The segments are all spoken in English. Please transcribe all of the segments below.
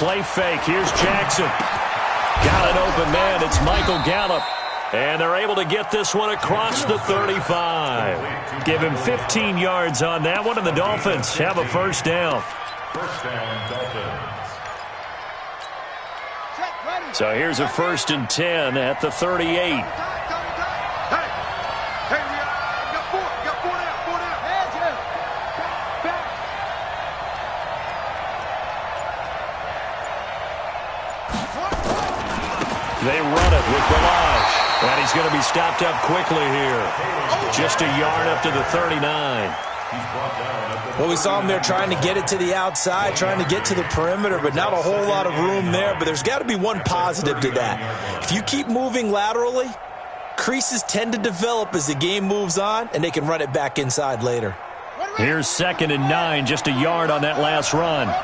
Play fake. Here's Jackson. Got an open man. It's Michael Gallup. And they're able to get this one across the 35. Give him 15 yards on that one, and the Dolphins have a first down. First down, Dolphins. So here's a 1st and 10 at the 38. They run it with Ballage. And he's going to be stopped up quickly here. Just a yard up to the 39. Well, we saw him there trying to get it to the outside, trying to get to the perimeter, but not a whole lot of room there. But there's got to be one positive to that. If you keep moving laterally, creases tend to develop as the game moves on, and they can run it back inside later. Here's 2nd and 9, just a yard on that last run.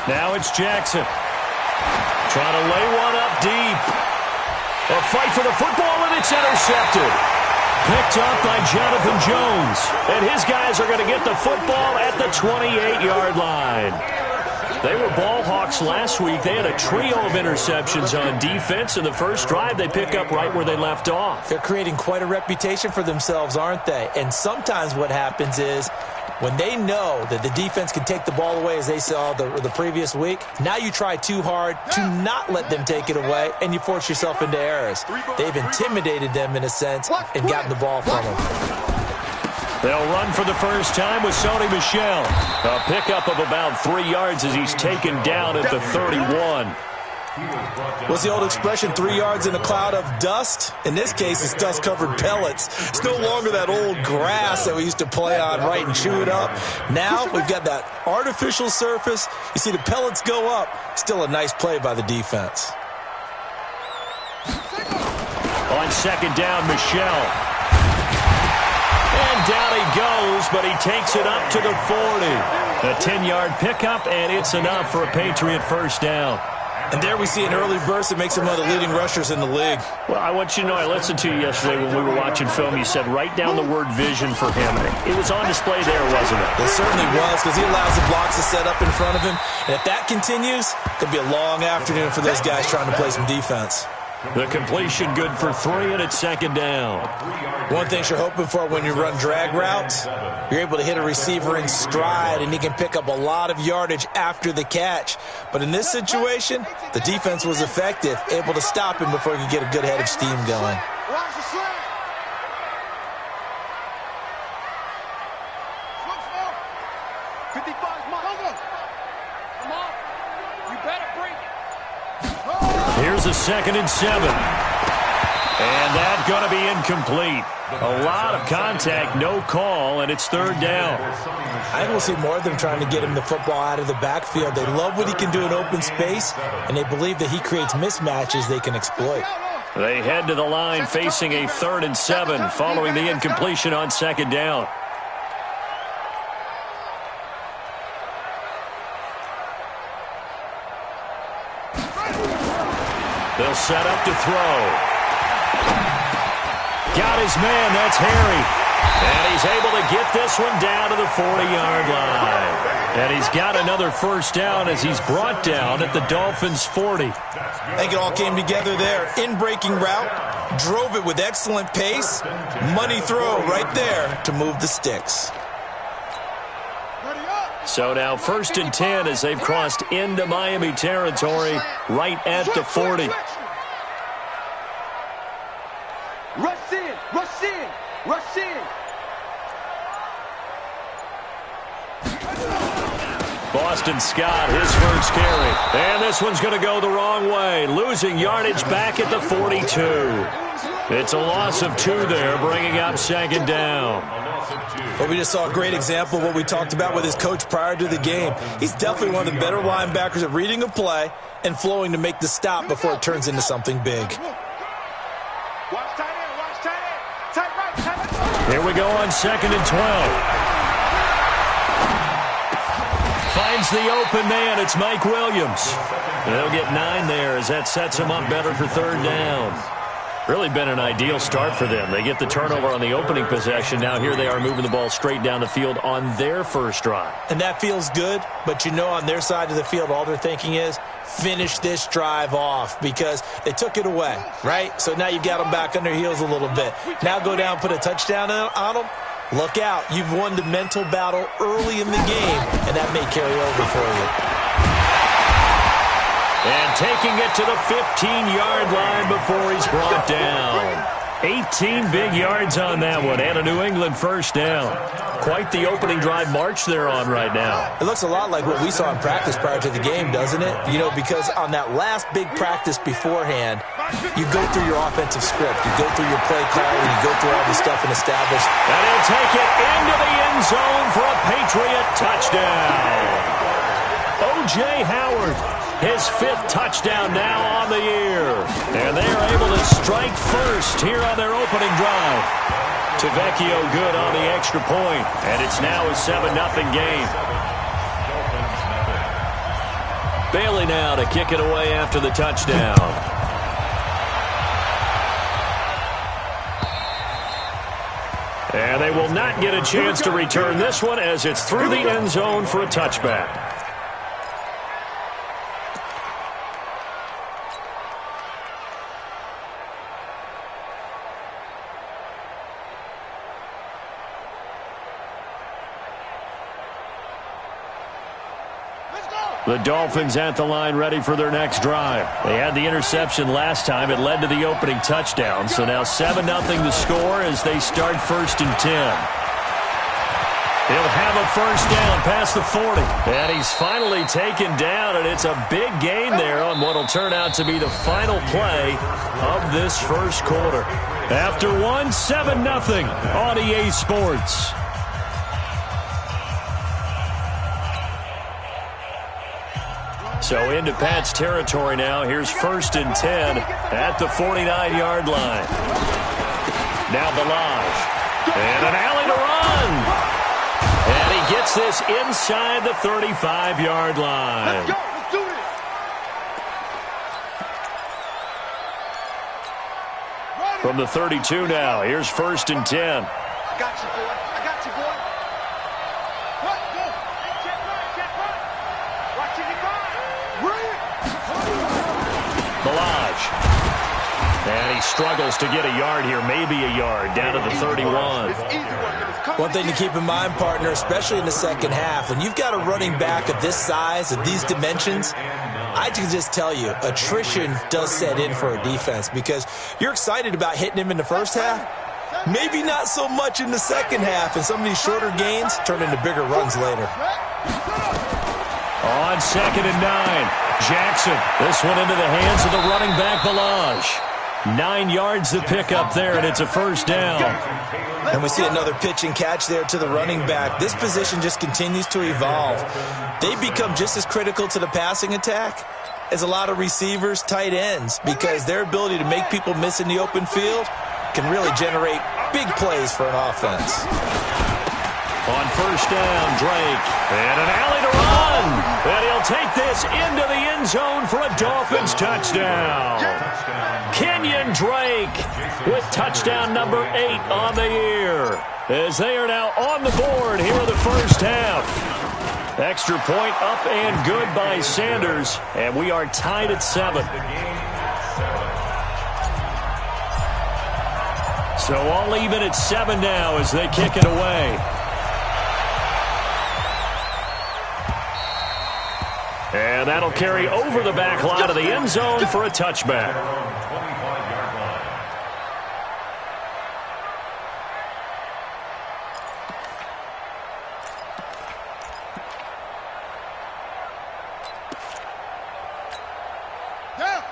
Now it's Jackson. Trying to lay one up deep. A fight for the football, and it's intercepted. Picked up by Jonathan Jones. And his guys are going to get the football at the 28-yard line. They were ball hawks last week. They had a trio of interceptions on defense. In the first drive, they pick up right where they left off. They're creating quite a reputation for themselves, aren't they? And sometimes what happens is when they know that the defense can take the ball away, as they saw the previous week, now you try too hard to not let them take it away, and you force yourself into errors. They've intimidated them in a sense and gotten the ball from them. They'll run for the first time with Sony Michel. A pickup of about 3 yards as he's taken down at the 31. What's the old expression, 3 yards in a cloud of dust? In this case, it's dust-covered pellets. It's no longer that old grass that we used to play on, right, and chew it up. Now we've got that artificial surface. You see the pellets go up. Still a nice play by the defense. On 2nd down, Michel. And down he goes, but he takes it up to the 40. A 10-yard pickup, and it's enough for a Patriot first down. And there we see an early burst that makes him one of the leading rushers in the league. Well, I want you to know, I listened to you yesterday when we were watching film. You said write down the word vision for him. It was on display there, wasn't it? It certainly was, because he allows the blocks to set up in front of him. And if that continues, it could be a long afternoon for those guys trying to play some defense. The completion good for 3, and it's 2nd down. One thing you're hoping for when you run drag routes, you're able to hit a receiver in stride, and he can pick up a lot of yardage after the catch. But in this situation, the defense was effective, able to stop him before he could get a good head of steam going. Here's a 2nd and 7. And that's going to be incomplete. A lot of contact, no call, and it's 3rd down. I think we'll see more of them trying to get him the football out of the backfield. They love what he can do in open space, and they believe that he creates mismatches they can exploit. They head to the line facing a 3rd and 7 following the incompletion on 2nd down. They'll set up to throw. Got his man, that's Harry. And he's able to get this one down to the 40-yard line. And he's got another first down as he's brought down at the Dolphins' 40. I think it all came together there. In-breaking route, drove it with excellent pace. Money throw right there to move the sticks. So now 1st and 10 as they've crossed into Miami territory right at the 40. Rush in, rush in, rush in. Boston Scott, his first carry. And this one's going to go the wrong way. Losing yardage back at the 42. It's a loss of 2 there, bringing up 2nd down. Well, we just saw a great example of what we talked about with his coach prior to the game. He's definitely one of the better linebackers at reading a play and flowing to make the stop before it turns into something big. Here we go on 2nd and 12. Finds the open man. It's Mike Williams. They'll get 9 there as that sets him up better for 3rd down. Really been an ideal start for them. They get the turnover on the opening possession. Now here they are moving the ball straight down the field on their first drive. And that feels good, but you know on their side of the field, all they're thinking is, finish this drive off because they took it away, right? So now you've got them back on their heels a little bit. Now go down, put a touchdown on them. Look out. You've won the mental battle early in the game, and that may carry over for you. And taking it to the 15-yard line before he's brought down. 18 big yards on that one, and a New England first down. Quite the opening drive march they're on right now. It looks a lot like what we saw in practice prior to the game, doesn't it? You know, because on that last big practice beforehand, you go through your offensive script. You go through your play call, and you go through all the stuff and establish. And he'll take it into the end zone for a Patriot touchdown. O.J. Howard. His 5th touchdown now on the year. And they are able to strike first here on their opening drive. Tavecchio good on the extra point. And it's now a 7-0 game. Bailey now to kick it away after the touchdown. And they will not get a chance to return this one as it's through the end zone for a touchback. The Dolphins at the line ready for their next drive. They had the interception last time. It led to the opening touchdown. So now 7-0 the score as they start 1st and 10. He'll have a first down past the 40. And he's finally taken down, and it's a big gain there on what will turn out to be the final play of this first quarter. After one, 7-0 on EA Sports. So into Pat's territory now. Here's 1st and 10 at the 49-yard line. Now Balaj. And an alley to run. And he gets this inside the 35-yard line. Let's go. Let's do this. From the 32 now. Here's 1st and 10. I got you, boy. I got you, boy. What? Go. Check right. Watching it go. Balaj. And he struggles to get a yard here, maybe a yard, down to the 31. One thing to keep in mind, partner, especially in the second half, when you've got a running back of this size, of these dimensions, I can just tell you, attrition does set in for a defense because you're excited about hitting him in the first half. Maybe not so much in the second half, and some of these shorter gains turn into bigger runs later. On 2nd and 9, Jackson. This one into the hands of the running back, Balaj. 9 yards to pick up there, and it's a first down. And we see another pitch and catch there to the running back. This position just continues to evolve. They become just as critical to the passing attack as a lot of receivers, tight ends, because their ability to make people miss in the open field can really generate big plays for an offense. On first down, Drake. And an alley to run. And he'll take this into the end zone for a Dolphins touchdown. Kenyon Drake with touchdown number 8 on the year. As they are now on the board here in the first half. Extra point up and good by Sanders. And we are tied at 7. So all even at 7 now as they kick it away. And that'll carry over the back line of the end zone for a touchback.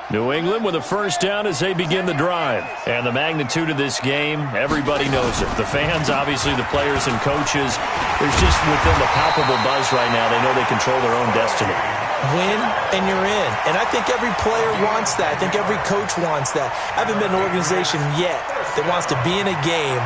New England with a first down as they begin the drive. And the magnitude of this game, everybody knows it. The fans, obviously, the players and coaches, there's just within the palpable buzz right now. They know they control their own destiny. Win, and you're in. And I think every player wants that. I think every coach wants that. I haven't been an organization yet that wants to be in a game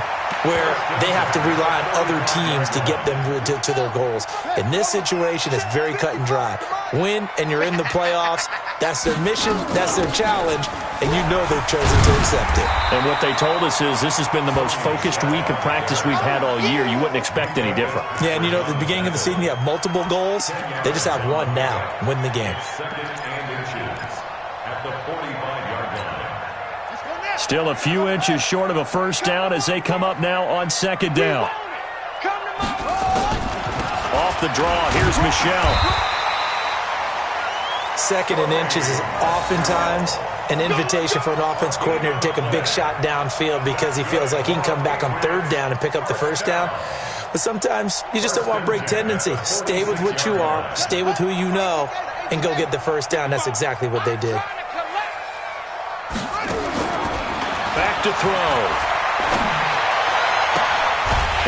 where they have to rely on other teams to get them to their goals. In this situation, it's very cut and dry. Win, and you're in the playoffs. That's their mission, that's their challenge, and you know they've chosen to accept it. And what they told us is this has been the most focused week of practice we've had all year. You wouldn't expect any different. Yeah, and you know, at the beginning of the season, you have multiple goals. They just have one now, win the game. Still a few inches short of a first down as they come up now on second down. Off the draw, here's Michel. Second and inches is oftentimes an invitation for an offense coordinator to take a big shot downfield because he feels like he can come back on third down and pick up the first down. But sometimes you just don't want to break tendency. Stay with what you are, stay with who you know, and go get the first down. That's exactly what they did. Back to throw.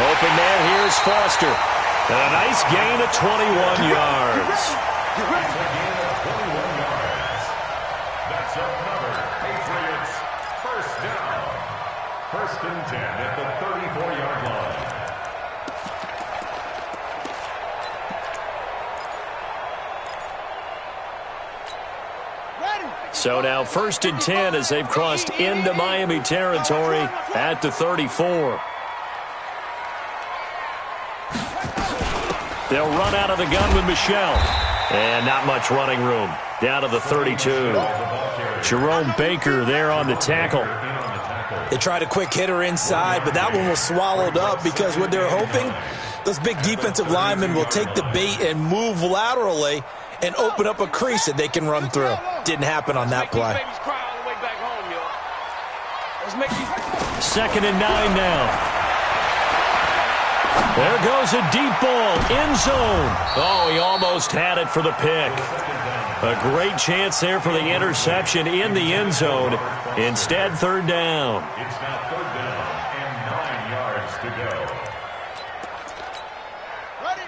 Open man, here's Foster. And a nice gain of 21 yards. That's another Patriots first down. First and 10 at the 34-yard line. So now first and 10 as they've crossed into Miami territory at the 34. They'll run out of the gun with Michel. And not much running room. Down to the 32. Jerome Baker there on the tackle. They tried a quick hitter inside, but that one was swallowed up because what they're hoping, those big defensive linemen will take the bait and move laterally and open up a crease that they can run through. Didn't happen on that play. Second and 9 now. There goes a deep ball, end zone. Oh, he almost had it for the pick. A great chance there for the interception in the end zone. Instead, third down. It's now third down and 9 yards to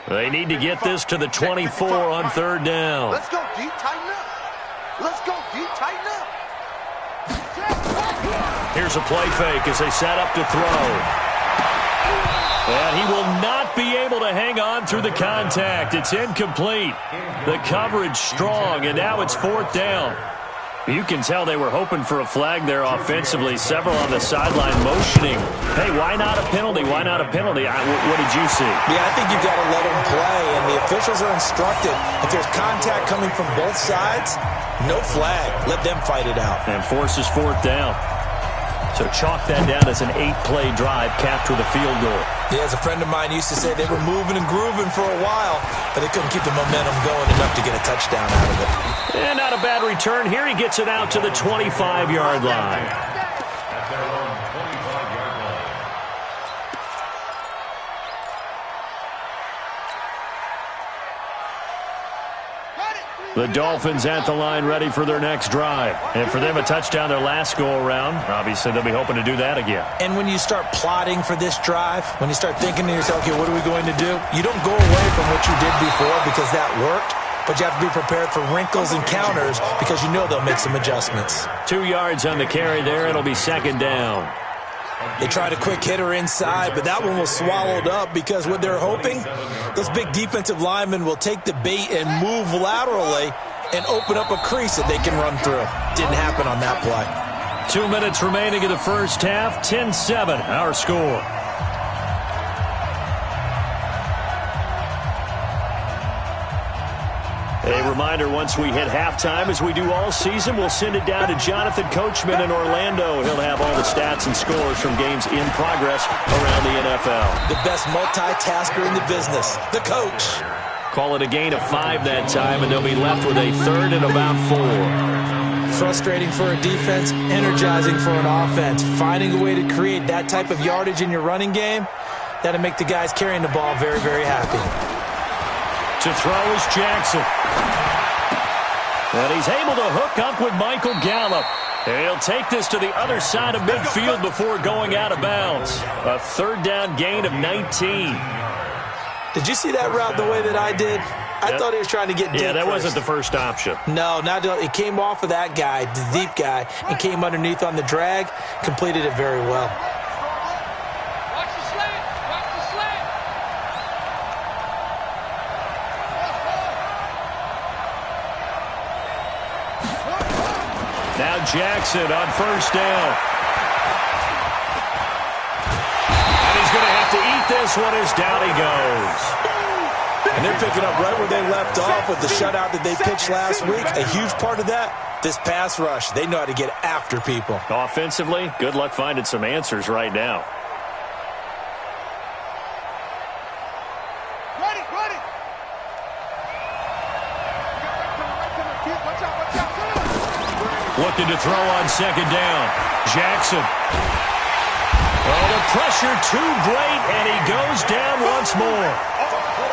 go. They need to get this to the 24 on third down. Let's go deep, tighten up. Let's go deep, tighten up. Here's a play fake as they set up to throw. And he will not be able to hang on through the contact. It's incomplete. The coverage strong, and now it's fourth down. You can tell they were hoping for a flag there offensively. Several on the sideline motioning. Hey, why not a penalty? Why not a penalty? What did you see? Yeah, I think you've got to let them play, and the officials are instructed. If there's contact coming from both sides, no flag. Let them fight it out. And forces fourth down. So chalk that down as an 8-play drive capped with a field goal. Yeah, as a friend of mine used to say, they were moving and grooving for a while, but they couldn't keep the momentum going enough to get a touchdown out of it. And not a bad return. Here he gets it out to the 25-yard line. At their own 25-yard line. The Dolphins at the line ready for their next drive. And for them, a touchdown their last go-around. Obviously, they'll be hoping to do that again. And when you start plotting for this drive, when you start thinking to yourself, okay, what are we going to do? You don't go away from what you did before because that worked, but you have to be prepared for wrinkles and counters because you know they'll make some adjustments. 2 yards on the carry there. It'll be second down. They tried a quick hitter inside, but that one was swallowed up because what they're hoping, those big defensive linemen will take the bait and move laterally and open up a crease that they can run through. Didn't happen on that play. 2 minutes remaining in the first half. 10-7, our score. A reminder, once we hit halftime, as we do all season, we'll send it down to Jonathan Coachman in Orlando. He'll have all the stats and scores from games in progress around the NFL. The best multitasker in the business, the coach. Call it a gain of 5 that time, and they'll be left with a third and about 4. Frustrating for a defense, energizing for an offense. Finding a way to create that type of yardage in your running game, that'll make the guys carrying the ball very, very happy. To throw is Jackson. And he's able to hook up with Michael Gallup. And he'll take this to the other side of midfield before going out of bounds. A third down gain of 19. Did you see that route the way that I did? I thought he was trying to get deep. Yeah, that first. wasn't the first option. No, it came off of that guy, the deep guy, and came underneath on the drag. Completed it very well. Watch the slant. Watch the slant. Now Jackson on first down. And he's going to have to eat this one as down he goes. And they're picking up right where they left off with the shutout that they pitched last week. A huge part of that, this pass rush. They know how to get after people. Offensively, good luck finding some answers right now. Looking to throw on second down. Jackson. Oh, the pressure too great, and he goes down once more.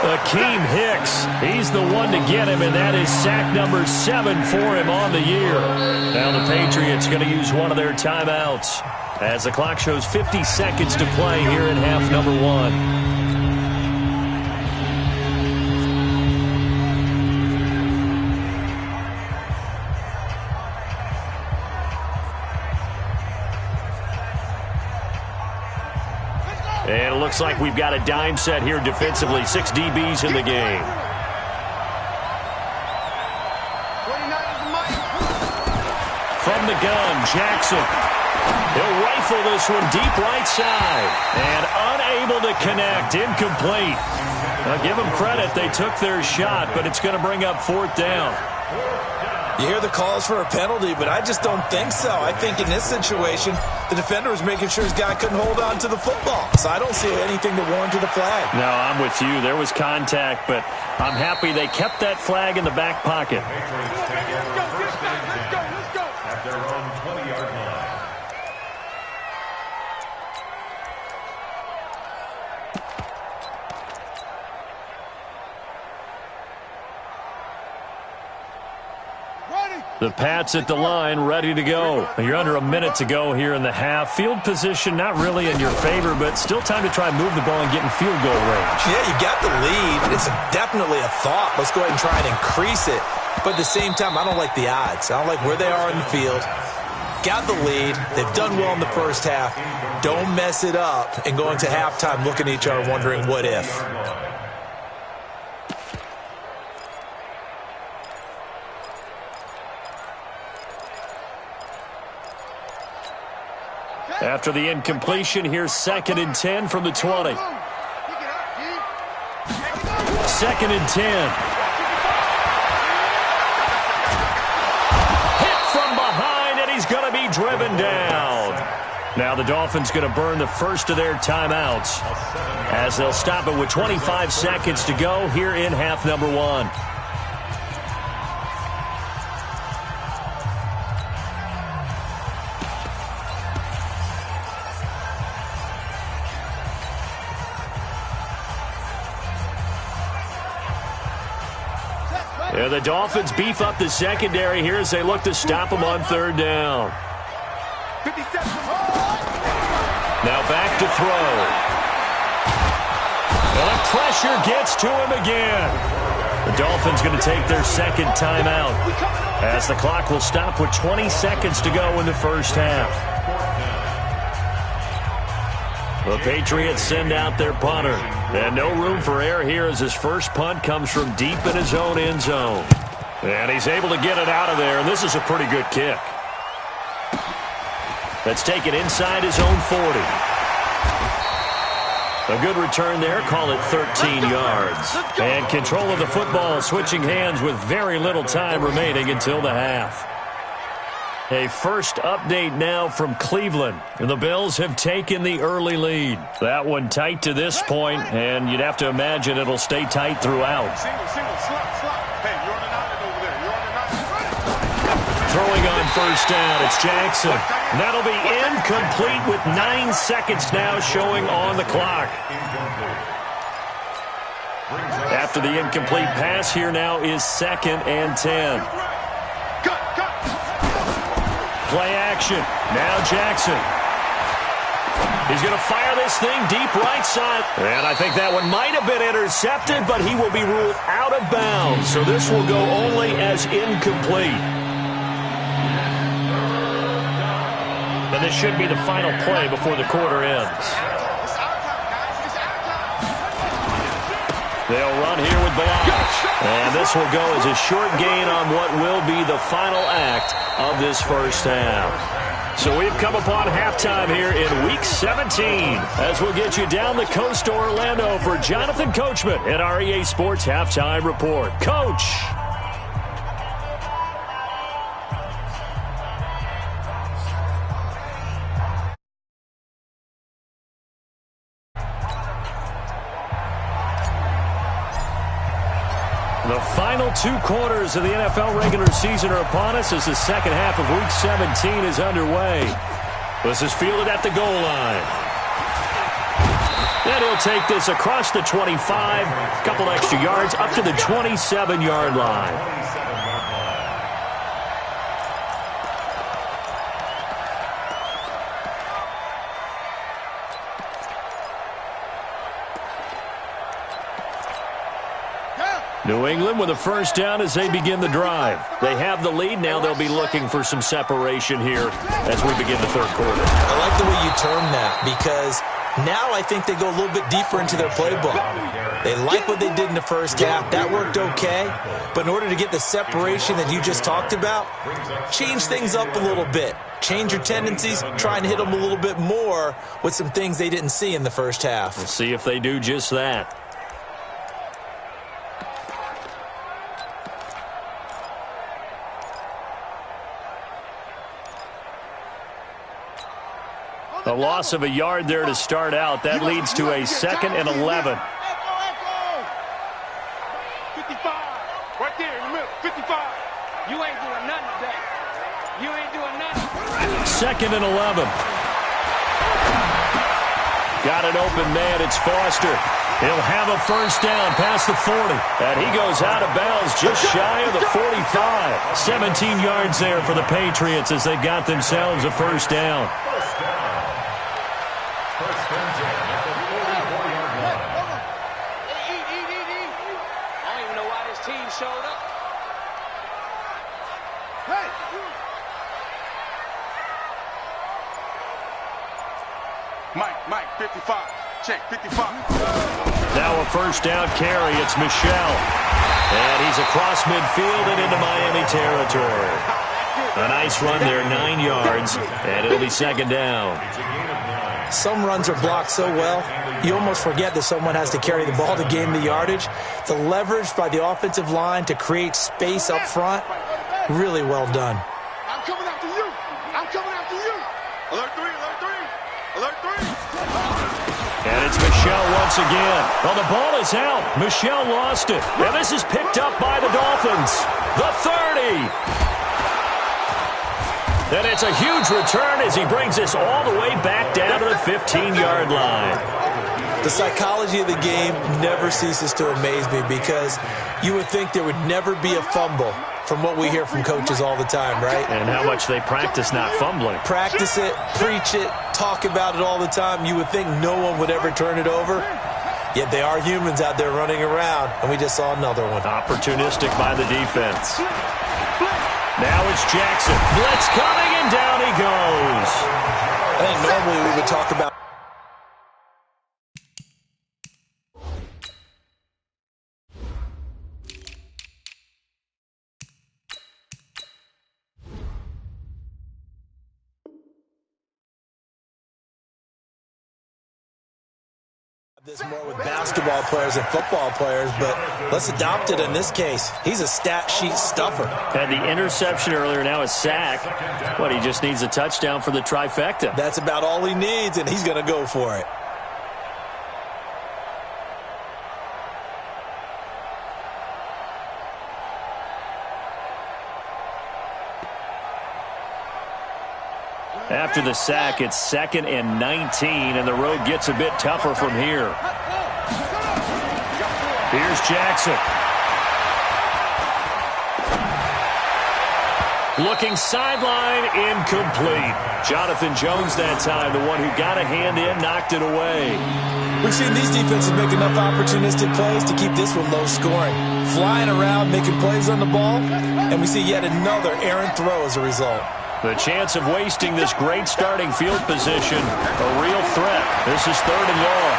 Akeem Hicks, he's the one to get him, and that is sack number 7 for him on the year. Now the Patriots going to use one of their timeouts as the clock shows 50 seconds to play here in half number 1. And it looks like we've got a dime set here defensively. 6 DBs in the game. From the gun, Jackson. He'll rifle this one deep right side. And unable to connect. Incomplete. Now give them credit. They took their shot, but it's going to bring up 4th down. You hear the calls for a penalty, but I just don't think so. I think in this situation, the defender was making sure his guy couldn't hold on to the football. So I don't see anything to warrant the flag. No, I'm with you. There was contact, but I'm happy they kept that flag in the back pocket. Let's go. At their own 20-yard line. The Pats at the line, ready to go. You're under a minute to go here in the half. Field position not really in your favor, but still time to try and move the ball and get in field goal range. Yeah, you got the lead. It's definitely a thought. Let's go ahead and try and increase it. But at the same time, I don't like the odds. I don't like where they are in the field. Got the lead. They've done well in the first half. Don't mess it up and go into halftime looking at each other wondering what if. After the incompletion, here's 2nd and 10 from the 20. 2nd and 10. Hit from behind, and he's going to be driven down. Now the Dolphins going to burn the first of their timeouts as they'll stop it with 25 seconds to go here in half number 1. Yeah, the Dolphins beef up the secondary here as they look to stop him on 3rd down. Now back to throw. And the pressure gets to him again. The Dolphins going to take their 2nd timeout as the clock will stop with 20 seconds to go in the first half. The Patriots send out their punter. And no room for error here as his first punt comes from deep in his own end zone. And he's able to get it out of there, and this is a pretty good kick. That's taken inside his own 40. A good return there, call it 13 yards. And control of the football, switching hands with very little time remaining until the half. A first update now from Cleveland. And the Bills have taken the early lead. That one tight to this point, and you'd have to imagine it'll stay tight throughout. Throwing on first down, it's Jackson. That'll be incomplete with 9 seconds now showing on the clock. After the incomplete pass, here now is 2nd and 10. Play action. Now Jackson. He's going to fire this thing deep right side. And I think that one might have been intercepted, but he will be ruled out of bounds. So this will go only as incomplete. And this should be the final play before the quarter ends. They'll run here with Ballage. And this will go as a short gain on what will be the final act of this first half. So we've come upon halftime here in Week 17 as we'll get you down the coast to Orlando for Jonathan Coachman at our EA Sports Halftime Report. Coach. The final 2 quarters of the NFL regular season are upon us as the second half of Week 17 is underway. This is fielded at the goal line. And he'll take this across the 25, a couple extra yards, up to the 27-yard line. New England with a first down as they begin the drive. They have the lead. Now they'll be looking for some separation here as we begin the third quarter. I like the way you term that because now I think they go a little bit deeper into their playbook. They like what they did in the first half. That worked okay. But in order to get the separation that you just talked about, change things up a little bit. Change your tendencies. Try and hit them a little bit more with some things they didn't see in the first half. We'll see if they do just that. A loss of a yard there to start out. That leads to a 2nd and 11. 55. Right there in the middle. 55. You ain't doing nothing today. You ain't doing nothing. 2nd and 11. Got an open man. It's Foster. He'll have a first down past the 40. And he goes out of bounds just shy of the 45. 17 yards there for the Patriots as they got themselves a first down. Mike, 55. Check, 55. Now a first down carry. It's Michel. And he's across midfield and into Miami territory. A nice run there, 9 yards, and it'll be 2nd down. Some runs are blocked so well, you almost forget that someone has to carry the ball to gain the yardage. The leverage by the offensive line to create space up front, really well done. I'm coming after you. I'm coming after you. Alert 3, alert 3. Alert 3. And it's Michel once again. Well, the ball is out. Michel lost it. And this is picked up by the Dolphins. The 30. And it's a huge return as he brings this all the way back down to the 15-yard line. The psychology of the game never ceases to amaze me because you would think there would never be a fumble from what we hear from coaches all the time, right? And how much they practice not fumbling. Practice it, preach it, talk about it all the time. You would think no one would ever turn it over. Yet they are humans out there running around, and we just saw another one. Opportunistic by the defense. Now it's Jackson. Blitz coming, and down he goes. I think normally we would talk about this more with basketball players and football players, but let's adopt it in this case. He's a stat sheet stuffer. Had the interception earlier, now a sack. What, he just needs a touchdown for the trifecta. That's about all he needs, and he's going to go for it. After the sack, it's 2nd and 19, and the road gets a bit tougher from here. Here's Jackson. Looking sideline, incomplete. Jonathan Jones that time, the one who got a hand in, knocked it away. We've seen these defenses make enough opportunistic plays to keep this one low scoring. Flying around, making plays on the ball, and we see yet another errant throw as a result. The chance of wasting this great starting field position, a real threat. This is 3rd and long.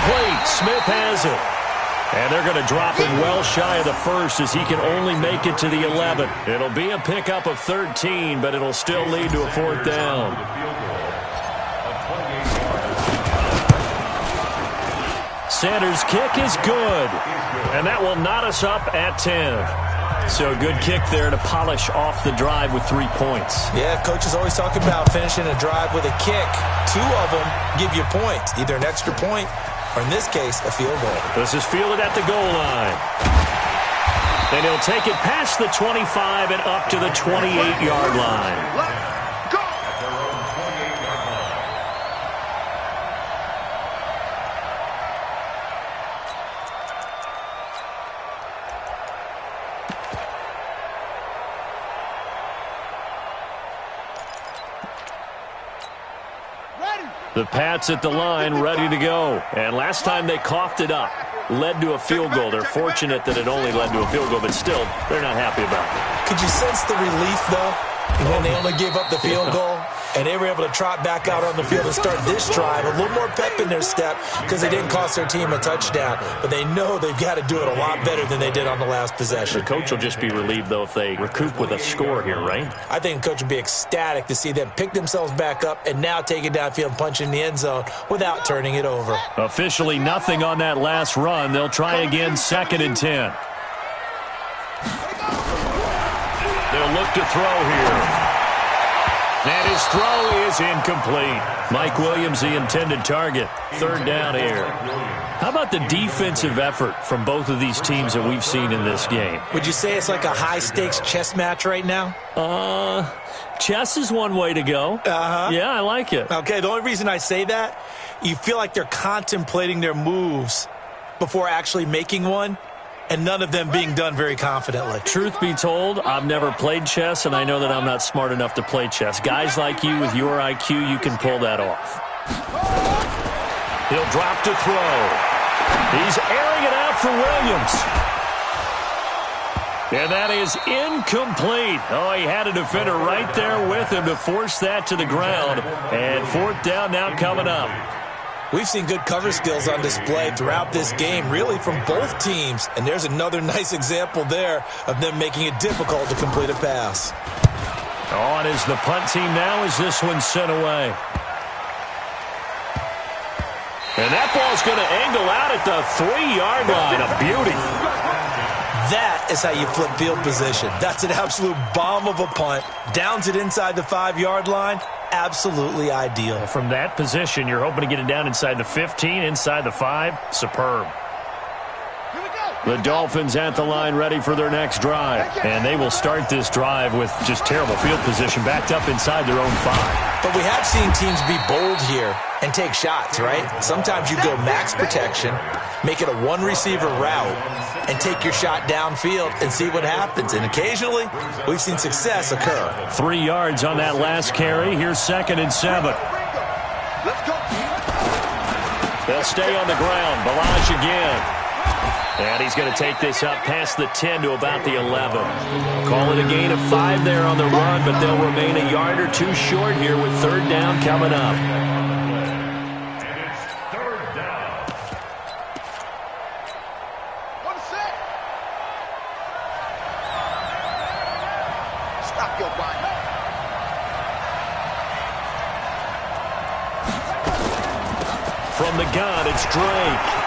Incomplete. Smith has it. And they're going to drop him well shy of the first as he can only make it to the 11. It'll be a pickup of 13, but it'll still lead to a fourth down. Sanders' kick is good. And that will knot us up at 10. So a good kick there to polish off the drive with 3 points. Yeah, coach is always talking about finishing a drive with a kick. 2 of them give you points, either an extra point or, in this case, a field goal. This is fielded at the goal line. And he'll take it past the 25 and up to the 28-yard line. The Pats at the line, ready to go. And last time they coughed it up, led to a field goal. They're fortunate that it only led to a field goal, but still, they're not happy about it. Could you sense the relief, though, when they only gave up the field goal? And they were able to trot back out on the field and start this drive. A little more pep in their step because they didn't cost their team a touchdown. But they know they've got to do it a lot better than they did on the last possession. The coach will just be relieved, though, if they recoup with a score here, right? I think the coach will be ecstatic to see them pick themselves back up and now take it downfield and punch in the end zone without turning it over. Officially nothing on that last run. They'll try again, 2nd and 10. They'll look to throw here. And his throw is incomplete. Mike Williams, the intended target. 3rd down here. How about the defensive effort from both of these teams that we've seen in this game? Would you say it's like a high-stakes chess match right now? Chess is one way to go. Yeah, I like it. Okay, the only reason I say that, you feel like they're contemplating their moves before actually making one, and none of them being done very confidently. Truth be told, I've never played chess, and I know that I'm not smart enough to play chess. Guys like you with your IQ, you can pull that off. He'll drop to throw. He's airing it out for Williams. And that is incomplete. Oh, he had a defender right there with him to force that to the ground. And 4th down now coming up. We've seen good cover skills on display throughout this game, really from both teams. And there's another nice example there of them making it difficult to complete a pass. On is the punt team now as this one's sent away. And that ball's going to angle out at the 3-yard line. A beauty. That is how you flip field position. That's an absolute bomb of a punt. Downs it inside the 5-yard line. Absolutely ideal. From that position, you're hoping to get it down inside the 15, inside the 5. Superb. The Dolphins at the line ready for their next drive. And they will start this drive with just terrible field position backed up inside their own 5. But we have seen teams be bold here and take shots, right? Sometimes you go max protection, make it a one-receiver route, and take your shot downfield and see what happens. And occasionally, we've seen success occur. 3 yards on that last carry. Here's 2nd and 7. They'll stay on the ground. Ballage again. And he's going to take this up past the 10 to about the 11. Call it a gain of 5 there on the run, but they'll remain a yard or 2 short here with 3rd down coming up. And it's 3rd down. 1 sec. Stop your body. From the gun, it's Drake.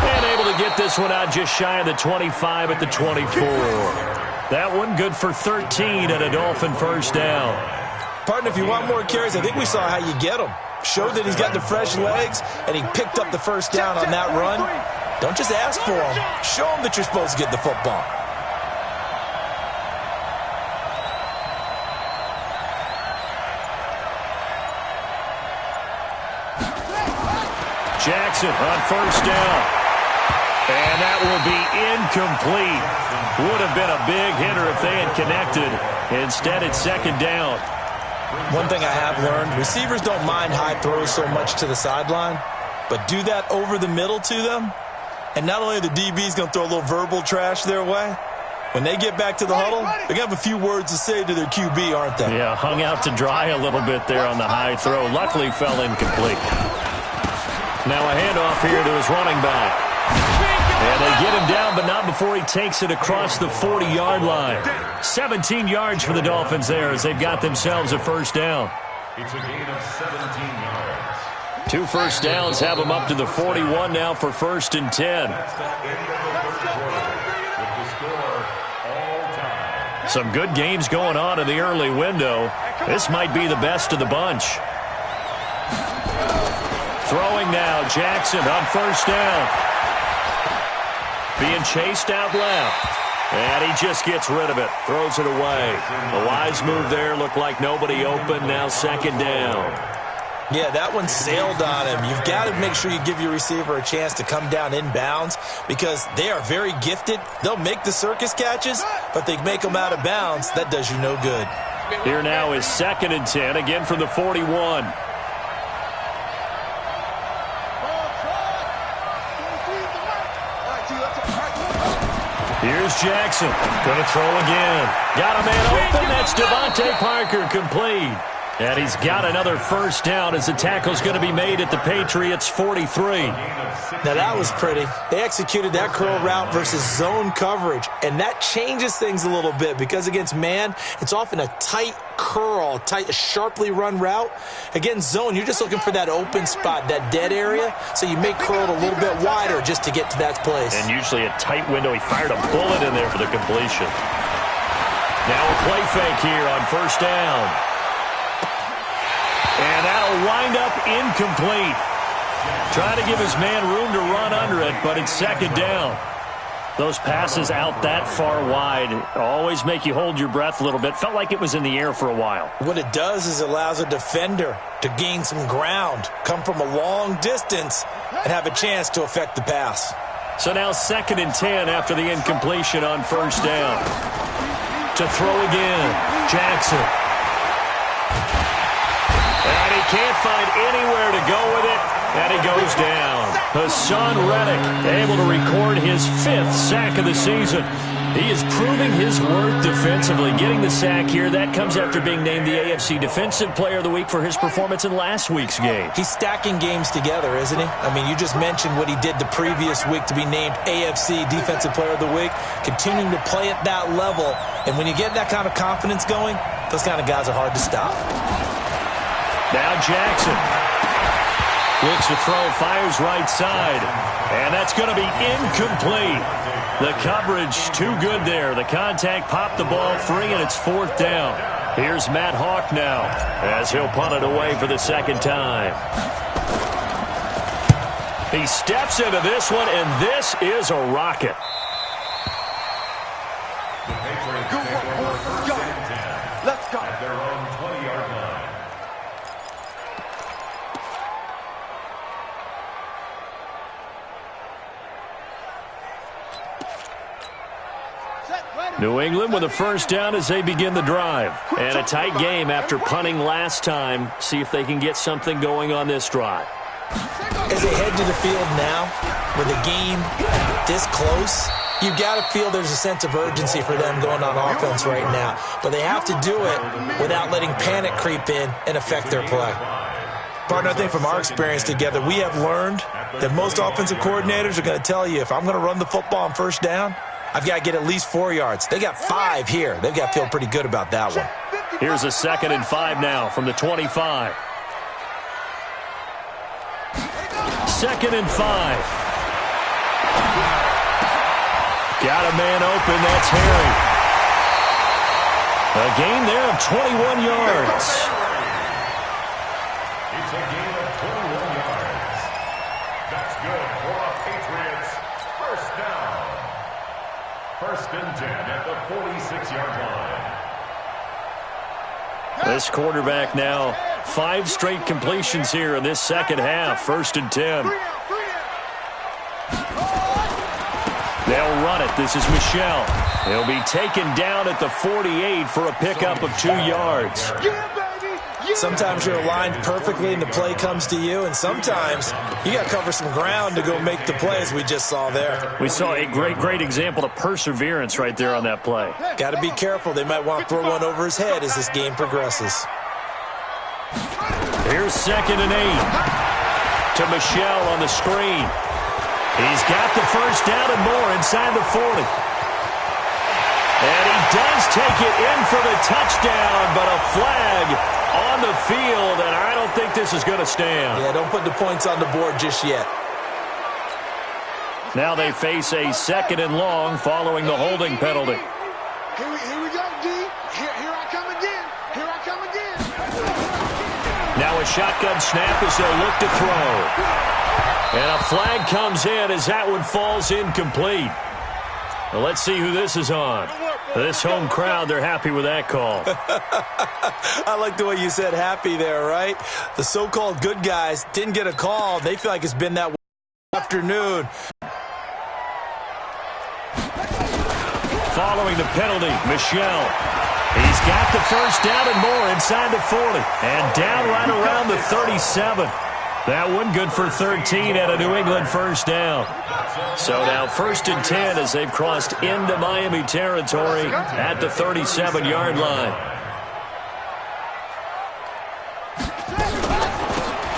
And able to get this one out just shy of the 25 at the 24. That one good for 13 and a Dolphin 1st down. Partner, if you want more carries, I think we saw how you get them. Showed that he's got the fresh legs, and he picked up the 1st down on that run. Don't just ask for them. Show them that you're supposed to get the football. Jackson on 1st down. And that will be incomplete. Would have been a big hitter if they had connected. Instead, it's 2nd down. One thing I have learned, receivers don't mind high throws so much to the sideline, but do that over the middle to them, and not only are the DBs going to throw a little verbal trash their way, when they get back to the huddle, they're going to have a few words to say to their QB, aren't they? Yeah, hung out to dry a little bit there on the high throw. Luckily, fell incomplete. Now a handoff here to his running back. And they get him down, but not before he takes it across the 40-yard line. 17 yards for the Dolphins there as they've got themselves a first down. It's a gain of 17 yards. 2 first downs have them up to the 41 now for 1st and 10. That's the end of the third quarter with the score all time. Some good games going on in the early window. This might be the best of the bunch. Throwing now, Jackson on first down. Being chased out left. And he just gets rid of it. Throws it away. A wise move there. Looked like nobody open. Now 2nd down. Yeah, that one sailed on him. You've got to make sure you give your receiver a chance to come down inbounds because they are very gifted. They'll make the circus catches, but they make them out of bounds. That does you no good. Here now is 2nd and 10, again from the 41. Here's Jackson. Going to throw again. Got a man open. That's Devontae Parker complete. And he's got another first down as the tackle's going to be made at the Patriots' 43. Now that was pretty. They executed that curl route versus zone coverage, and that changes things a little bit because against man, it's often a tight curl, sharply run route. Against zone, you're just looking for that open spot, that dead area, so you make curl a little bit wider just to get to that place. And usually a tight window. He fired a bullet in there for the completion. Now a play fake here on first down. And that'll wind up incomplete. Trying to give his man room to run under it, but it's 2nd down. Those passes out that far wide always make you hold your breath a little bit. Felt like it was in the air for a while. What it does is it allows a defender to gain some ground, come from a long distance, and have a chance to affect the pass. So now 2nd and 10 after the incompletion on first down. To throw again, Jackson. And he can't find anywhere to go with it, and he goes down. Hassan Reddick able to record his 5th sack of the season. He is proving his worth defensively. Getting the sack here, that comes after being named the AFC Defensive Player of the Week for his performance in last week's game. He's stacking games together, isn't he? I mean, you just mentioned what he did the previous week to be named AFC Defensive Player of the Week, continuing to play at that level. And when you get that kind of confidence going, those kind of guys are hard to stop. Now Jackson looks to throw, fires right side, and that's going to be incomplete. The coverage too good there. The contact popped the ball free, and it's 4th down. Here's Matt Hawk now as he'll punt it away for the 2nd time. He steps into this one, and this is a rocket. The Patriots take over first and 10. Let's go. At their own 20-yard line. New England with a first down as they begin the drive. And a tight game after punting last time. See if they can get something going on this drive. As they head to the field now, with the game this close, you've got to feel there's a sense of urgency for them going on offense right now. But they have to do it without letting panic creep in and affect their play. Partner, I think from our experience together, we have learned that most offensive coordinators are going to tell you, if I'm going to run the football on first down, I've got to get at least 4 yards. They got 5 here. They've got to feel pretty good about that one. Here's a 2nd and 5 now from the 25. 2nd and 5. Got a man open. That's Harry. A gain there of 21 yards. It's a gain of 21 yards. That's good for a Patriots first down. 1st and 10 at the 46-yard line. This quarterback now, 5 straight completions here in this second half. 1st and 10. They'll run it. This is Michel. He'll be taken down at the 48 for a pickup of 2 yards. Sometimes you're aligned perfectly and the play comes to you, and sometimes you got to cover some ground to go make the play, as we just saw there. We saw a great example of perseverance right there on that play. Got to be careful. They might want to throw one over his head as this game progresses. Here's 2nd and 8. to Michel on the screen. He's got the first down and more inside the 40. And he does take it in for the touchdown, but a flag on the field, and I don't think this is going to stand. Yeah, don't put the points on the board just yet. Now they face a 2nd and long following the holding penalty. Here we go, D. Here I come again. Here I come again. Now a shotgun snap as they'll look to throw. And a flag comes in as that one falls incomplete. Well, let's see who this is on. This home crowd, they're happy with that call. I like the way you said happy there, right? The so-called good guys didn't get a call. They feel like it's been that way all afternoon. Following the penalty, Michel. He's got the first down and more inside the 40. And down right around the 37. That one good for 13 at a New England first down. So now 1st and 10 as they've crossed into Miami territory at the 37-yard line.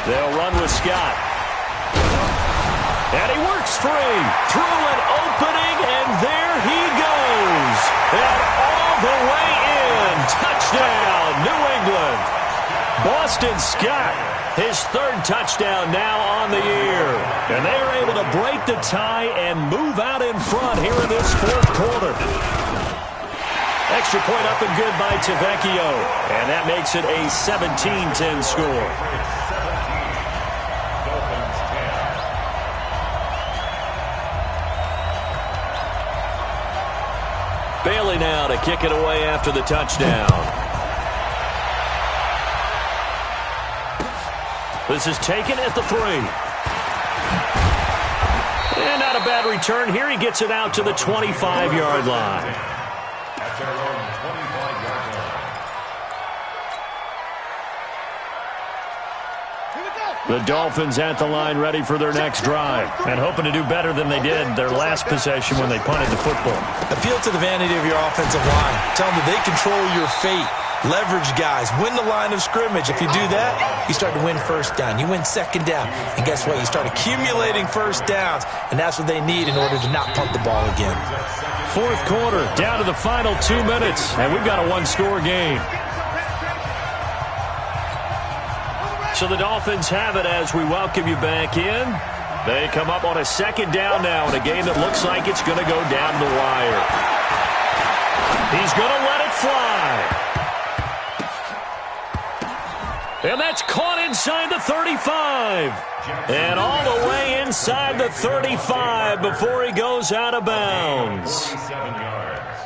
They'll run with Scott. And he works free through an opening, and there he goes. And all the way in. Touchdown, New England. Boston Scott, his 3rd touchdown now on the year. And they are able to break the tie and move out in front here in this 4th quarter. Extra point up and good by Tavecchio. And that makes it a 17-10 score. Bailey now to kick it away after the touchdown. This is taken at the 3. And not a bad return here. He gets it out to the 25-yard line. At their own 25-yard line. The Dolphins at the line ready for their next drive and hoping to do better than they did their last possession when they punted the football. Appeal to the vanity of your offensive line. Tell them that they control your fate. Leverage guys. Win the line of scrimmage. If you do that, you start to win first down. You win second down. And guess what? You start accumulating first downs. And that's what they need in order to not punt the ball again. 4th quarter, down to the final 2 minutes. And we've got a 1-score game. So the Dolphins have it as we welcome you back in. They come up on a 2nd down now in a game that looks like it's going to go down the wire. He's going to let it fly. And that's caught inside the 35. And all the way inside the 35 before he goes out of bounds.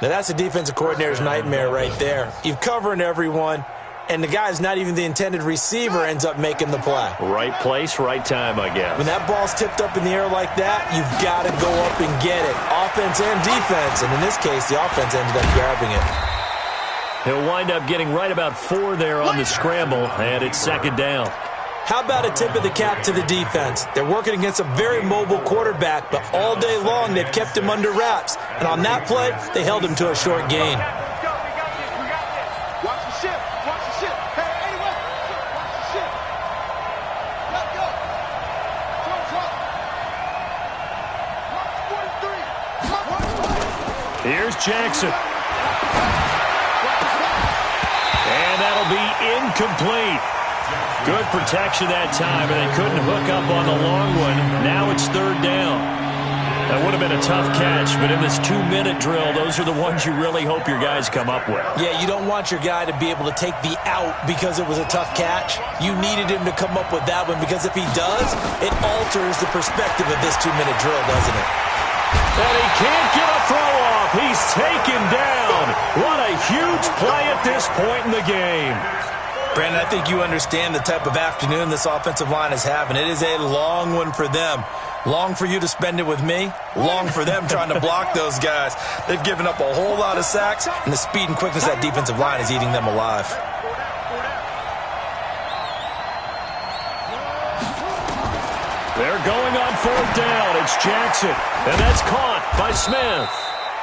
Now that's a defensive coordinator's nightmare right there. You're covering everyone, and the guy's not even the intended receiver ends up making the play. Right place, right time, I guess. When that ball's tipped up in the air like that, you've got to go up and get it. Offense and defense, and in this case, the offense ended up grabbing it. He'll wind up getting right about 4 there on the scramble, and it's 2nd down. How about a tip of the cap to the defense? They're working against a very mobile quarterback, but all day long they've kept him under wraps. And on that play, they held him to a short gain. Watch the ship. Watch the ship. Hey, anyway. Watch the ship. Let go. Watch 43. Here's Jackson. And that'll be incomplete. Good protection that time, and they couldn't hook up on the long one. Now it's 3rd down. That would have been a tough catch, but in this 2-minute drill, those are the ones you really hope your guys come up with. Yeah, you don't want your guy to be able to take the out because it was a tough catch. You needed him to come up with that one, because if he does, it alters the perspective of this 2-minute drill, doesn't it? And he can't get a throw off. He's taken down. What a huge play at this point in the game. Brandon, I think you understand the type of afternoon this offensive line is having. It is a long one for them. Long for you to spend it with me. Long for them trying to block those guys. They've given up a whole lot of sacks, and the speed and quickness of that defensive line is eating them alive. They're going on 4th down. It's Jackson, and that's caught by Smith.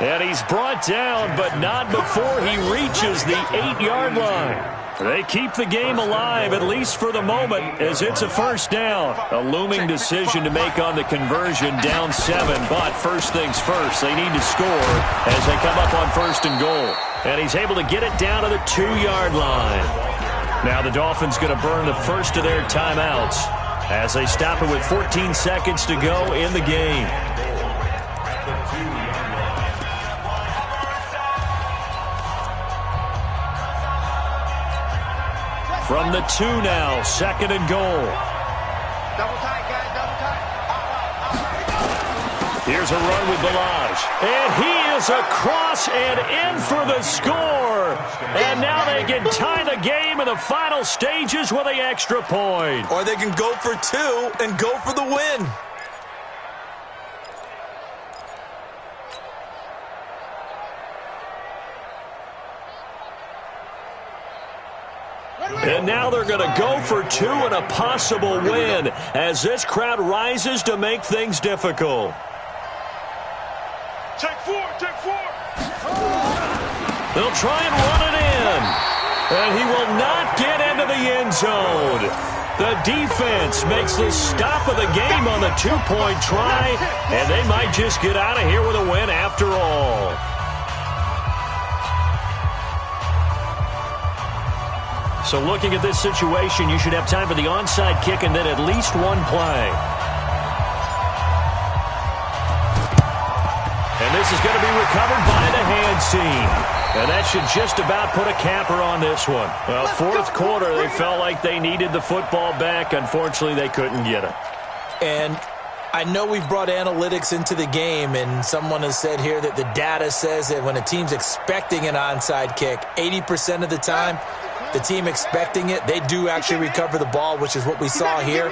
And he's brought down, but not before he reaches the 8-yard line. They keep the game alive, at least for the moment, as it's a first down. A looming decision to make on the conversion, down 7. But first things first, they need to score as they come up on 1st and goal. And he's able to get it down to the 2-yard line. Now the Dolphins going to burn the first of their timeouts as they stop it with 14 seconds to go in the game. From the 2 now, 2nd and goal. Double tight, guys, double tight. Here's a run with Ballage. And he is across and in for the score. And now they can tie the game in the final stages with the extra point. Or they can go for 2 and go for the win. And now they're going to go for 2 and a possible win as this crowd rises to make things difficult. Take 4, take 4. They'll try and run it in. And he will not get into the end zone. The defense makes the stop of the game on the 2-point try, and they might just get out of here with a win after all. So looking at this situation, you should have time for the onside kick and then at least one play. And this is going to be recovered by the hands team. And that should just about put a capper on this one. Well, 4th quarter, they felt like they needed the football back. Unfortunately, they couldn't get it. And I know we've brought analytics into the game, and someone has said here that the data says that when a team's expecting an onside kick, 80% of the time, the team expecting it, they do actually recover the ball, which is what we saw here.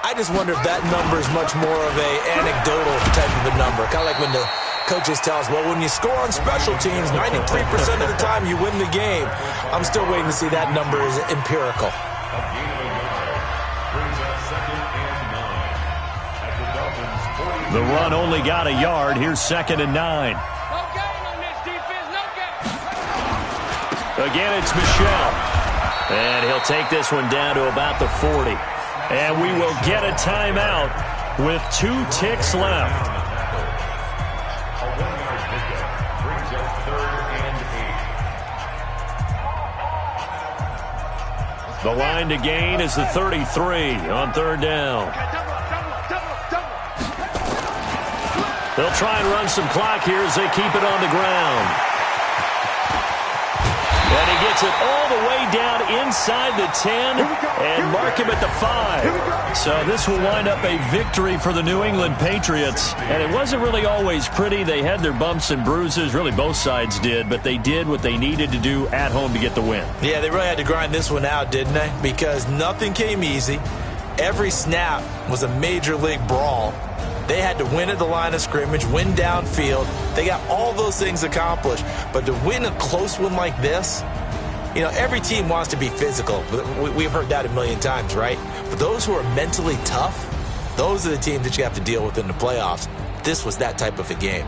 I just wonder if that number is much more of a anecdotal type of a number. Kind of like when the coaches tell us, well, when you score on special teams, 93% of the time you win the game. I'm still waiting to see that number is empirical. The run only got a yard. Here's 2nd and 9. No gain on this defense, no gain. Again, it's Michel. And he'll take this one down to about the 40. And we will get a timeout with 2 ticks left. A 1-yard pickup brings up 3rd and 8. The line to gain is the 33 on 3rd down. They'll try and run some clock here as they keep it on the ground. And he gets it all the way down inside the 10 and mark him at the 5. So this will wind up a victory for the New England Patriots. And it wasn't really always pretty. They had their bumps and bruises. Really, both sides did. But they did what they needed to do at home to get the win. Yeah, they really had to grind this one out, didn't they? Because nothing came easy. Every snap was a major league brawl. They had to win at the line of scrimmage, win downfield. They got all those things accomplished. But to win a close one like this, you know, every team wants to be physical. We've heard that a million times, right? But those who are mentally tough, those are the teams that you have to deal with in the playoffs. This was that type of a game.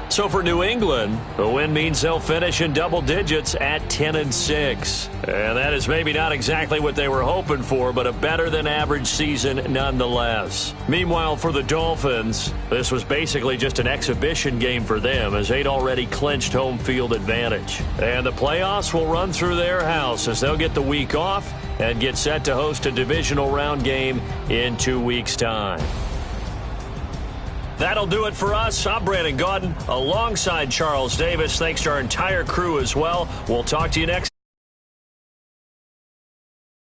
So for New England, the win means they'll finish in double digits at 10-6. And that is maybe not exactly what they were hoping for, but a better than average season nonetheless. Meanwhile, for the Dolphins, this was basically just an exhibition game for them as they'd already clinched home field advantage. And the playoffs will run through their house as they'll get the week off and get set to host a divisional round game in 2 weeks' time. That'll do it for us. I'm Brandon Gaudin alongside Charles Davis. Thanks to our entire crew as well. We'll talk to you next.